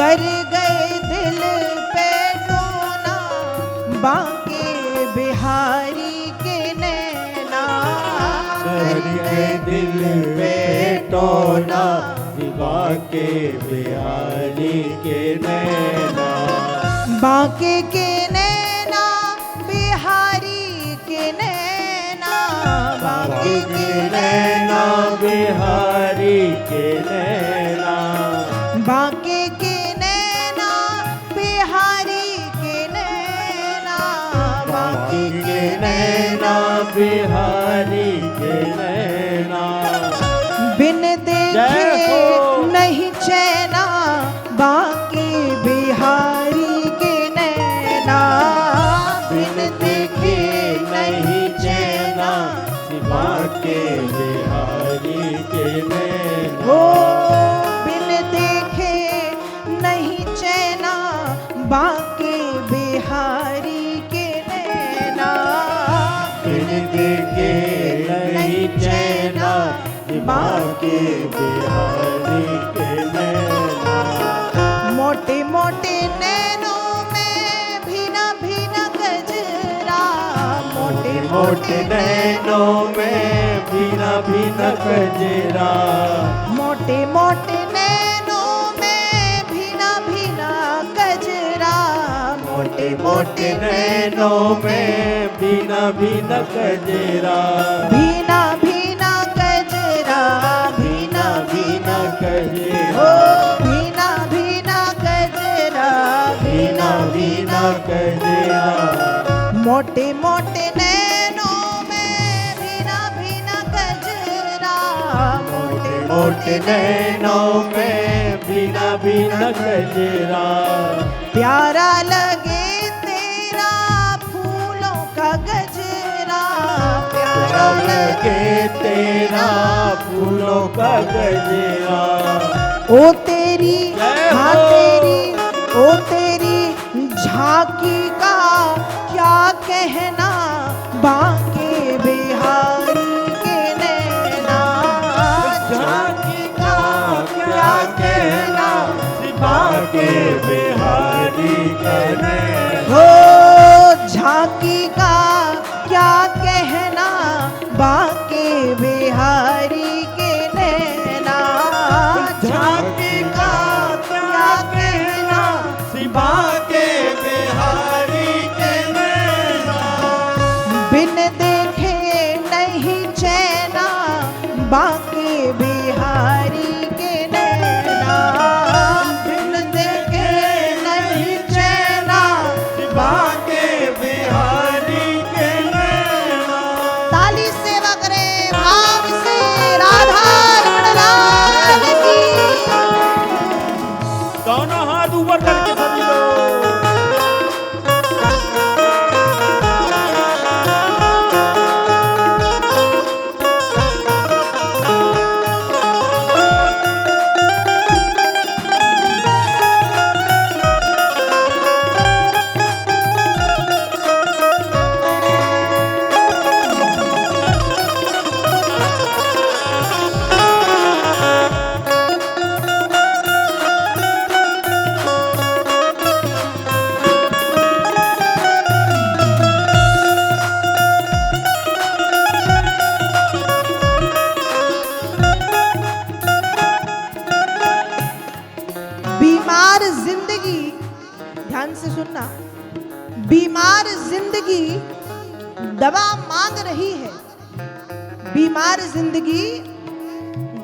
कर गए दिल पे टोना, बांके बिहारी के नैना। कर गए दिल पे टोना, बांके बिहारी के नैना। बांके के नैना बिहारी के नैना, बांके के नैना बिहारी के नैना। बांके के नैना बिहारी के नैना, बांके के नैना बिहारी के नैना। बिन देखे नहीं चैना, बांके बिहारी के नैना। बिन देखे नहीं चैना, बांके बिहारी के नैना। हो बिन देखे नहीं चैना, बांके बिहारी के नैना। बिन देखे नहीं चैना, बांके बिहारी के नैना। मोटे मोटे नैनों में भीना भीना गजरा, मोटे मोटे नैनों में भीना भीना गजरा। मोटे मोटे नैनों में भीना भीना गजरा, मोटे मोटे नैनों में भीना भीना गजरा। भीना भीना गजरा, भीना भीना गजरा। ओ भीना भीना गजरा, भीना भीना गजरा। मोटे मोटे नैनों में भीना भीना गजरा, मोटे मोटे नैनों में भीना भीना गजरा। प्यारा लगे तेरा फूलों का गजरा, प्यारा लगे तेरा फूलों का गजरा। ओ तेरी हाँ तेरी, ओ तेरी झांकी का क्या कहना, बांके बिहारी के नैना। झांकी का क्या कहना, बांके बिहारी के नैना। हो झांकी का क्या कहना, बांके बिहारी के नैना। झांकी का क्या कहना, बांके बिहारी के नैना। बिन देखे नहीं चैना, बांके बिहारी के नैना। बिन देखे नहीं चैना, बांके बिहारी के नैना। ताली सेवा करे भाव से, राधा रमण लाल की। दोनों हाथ ऊपर करके सभी लोग। बीमार जिंदगी, ध्यान से सुनना, बीमार जिंदगी दवा मांग रही है, बीमार जिंदगी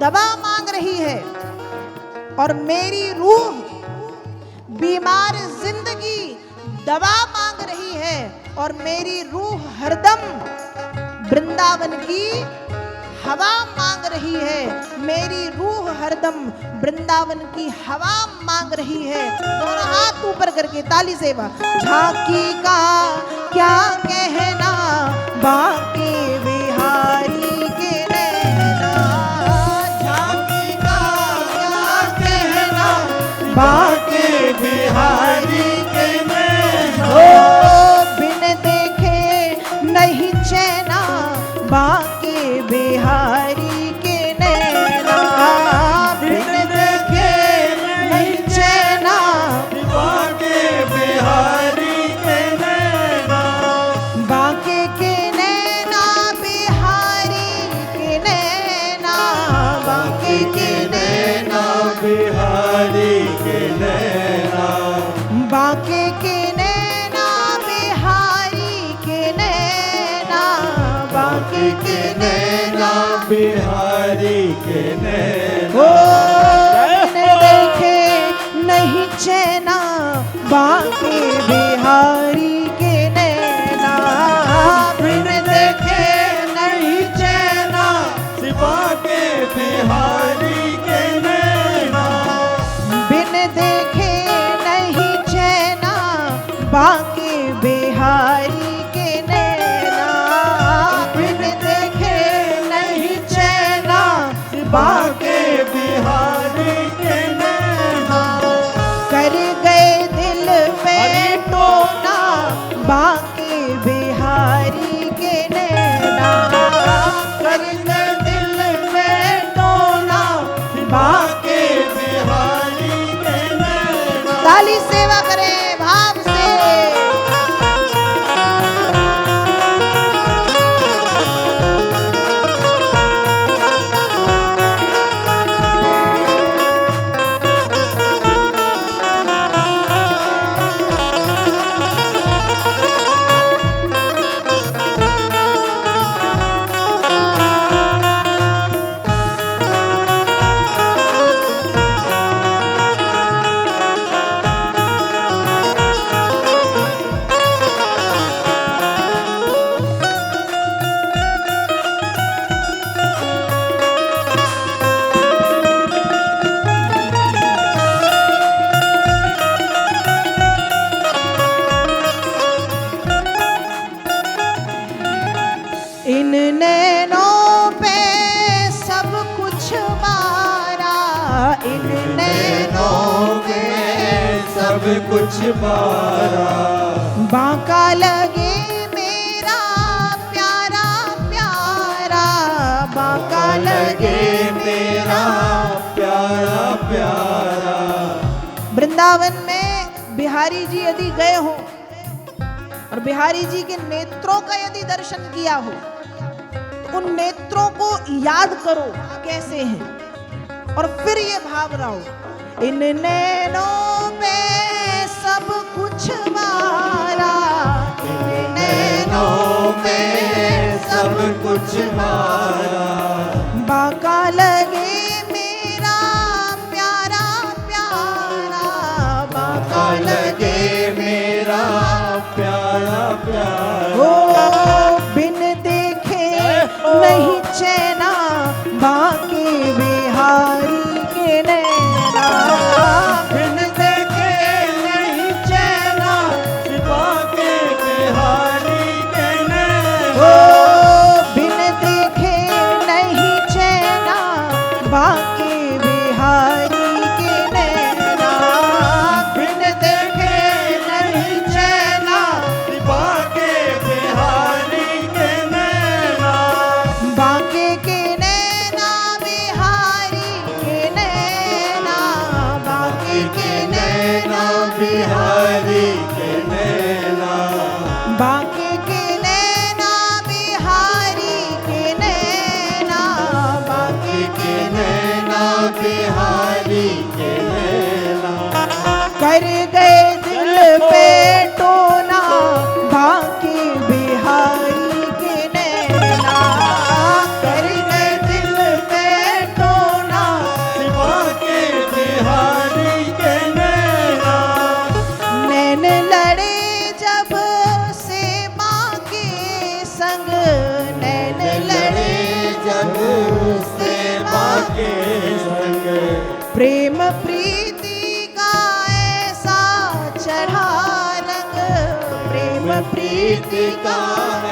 दवा मांग रही है। और मेरी रूह बीमार जिंदगी दवा मांग रही है, और मेरी रूह हरदम वृंदावन की हवा मांग रही है। मेरी रूह हरदम वृंदावन की हवा मांग रही है। दोनों हाथ ऊपर करके ताली सेवा। झांकी का क्या कहना, बांके बिहारी के नैना। झांकी का क्या कहना, बांके बिहारी के नैना। ओ बिन देखे नहीं चैना, बांके बिहारी के नैना। बिन देखे नहीं चैना, बांके के नैना बिहारी के नैना बांके के नैना बिहारी के नैना बांके के नैना बिहारी के नैना ओ बिन देखे नहीं चैना बांके बिहारी के नैना बिन देखे नहीं चैना बांके बिहारी के नैना बिन देखे नहीं चैना बांके बिहारी के नैना बिन देखे नहीं चैना बांके बिहारी के नैना कर गए दिल पे टोना बांके बिहारी के नैना कर गए दिल पे टोना बांके बिहारी के नैना ताली सेवा करे भाव से इन नैनों पे सब कुछ मारा इन नैनों पे सब कुछ मारा बांका लगे मेरा प्यारा प्यारा बांका लगे मेरा प्यारा प्यारा वृंदावन में बिहारी जी यदि गए हो और बिहारी जी के नेत्रों का यदि दर्शन किया हो तो उन नेत्रों को याद करो कैसे हैं और फिर ये भाव रहो इन नैनों पे सब कुछ मारा इन नैनों पे सब कुछ मारा बांका लगे मेरा प्यारा प्यारा बांका लगे मेरा प्यारा प्यारा ओ बिन देखे नहीं चैना बांके बिहारी के नैना बिन देखे नहीं चैना बांके बिहारी के नैना ओ बिन देखे नहीं चैना बांके बिहारी के नैना बिन देखे नहीं चैना बांके बिहारी के नैना बांके के नैना बिहारी के नैना बांके के नैना बिहारी के नैना बांके के नैना बिहारी के नैना बांके के नैना बिहारी के नैना कर गए दिल पे टोना बांके बिहारी के नैना कर गए दिल पे टोना बांके बिहारी के नैना नैन लड़े जब से बांके संग नैन लड़े जब से बांके संग प्रेम प्रीति का ऐसा चढ़ा रंग प्रेम प्रीति का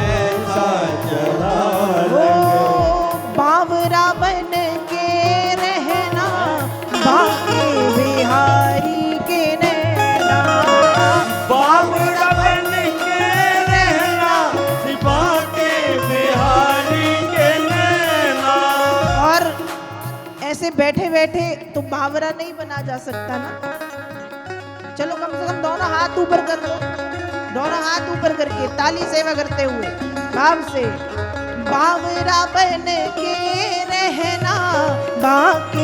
ऐसा चढ़ा ओ बावरा बन के रहना बांके बिहारी के नैना बाबरा बन के रहना बांके बिहारी के नैना और ऐसे बैठे बैठे तो बावरा नहीं बना जा सकता ना चलो कम से कम दोनों हाथ ऊपर कर लो दोनों हाथ ऊपर करके ताली सेवा करते हुए भाव से बावरा बन के रहना बांके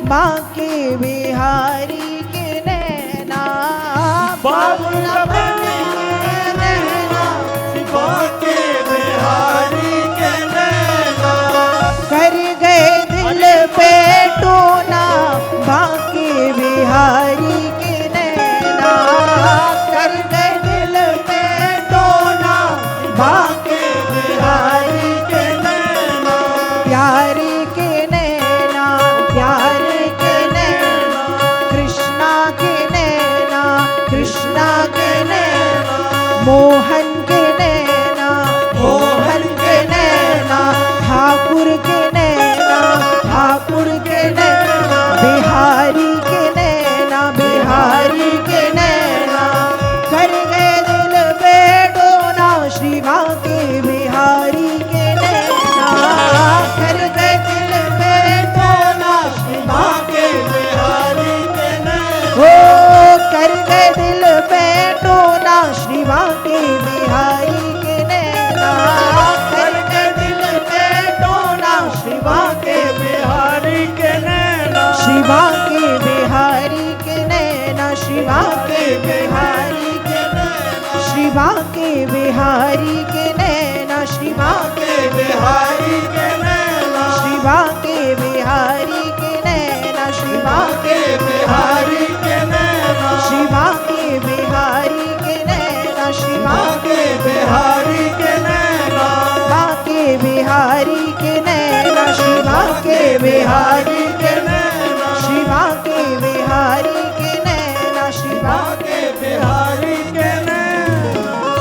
बांके बिहारी के नैना बाबुरा बन के रहना बांके बिहारी के नैना कर गए दिल पे टोना बांके बिहारी के नैना कर गए दिल पे टोना बांके बिहारी के नैना प्यारे के नैना प्यारे के नैना कृष्णा के नैना कृष्णा के नैना मोहन के नैना मोहन के नैना ठाकुर के नैना ठाकुर के नैना बिहारी के नैना बिहारी के नैना कर गए दिल पे डोना श्री बांके बिहारी के नैना कर गए दिल पे डोना श्री बांके बिहारी के नैना हो कर गए दिल पे टोना श्री बांके बिहारी के नैना कर गए दिल पे टोना श्री बांके बिहारी के नैना श्री बांके बिहारी के नैना श्री बांके बिहारी के नैना श्री बांके बिहारी के नैना श्री बांके बिहारी के नैना श्री बांके बिहारी के नैना श्री बांके बिहारी के नैना श्री बांके बिहारी के नैना श्री बांके बिहारी के नैना बांके बिहारी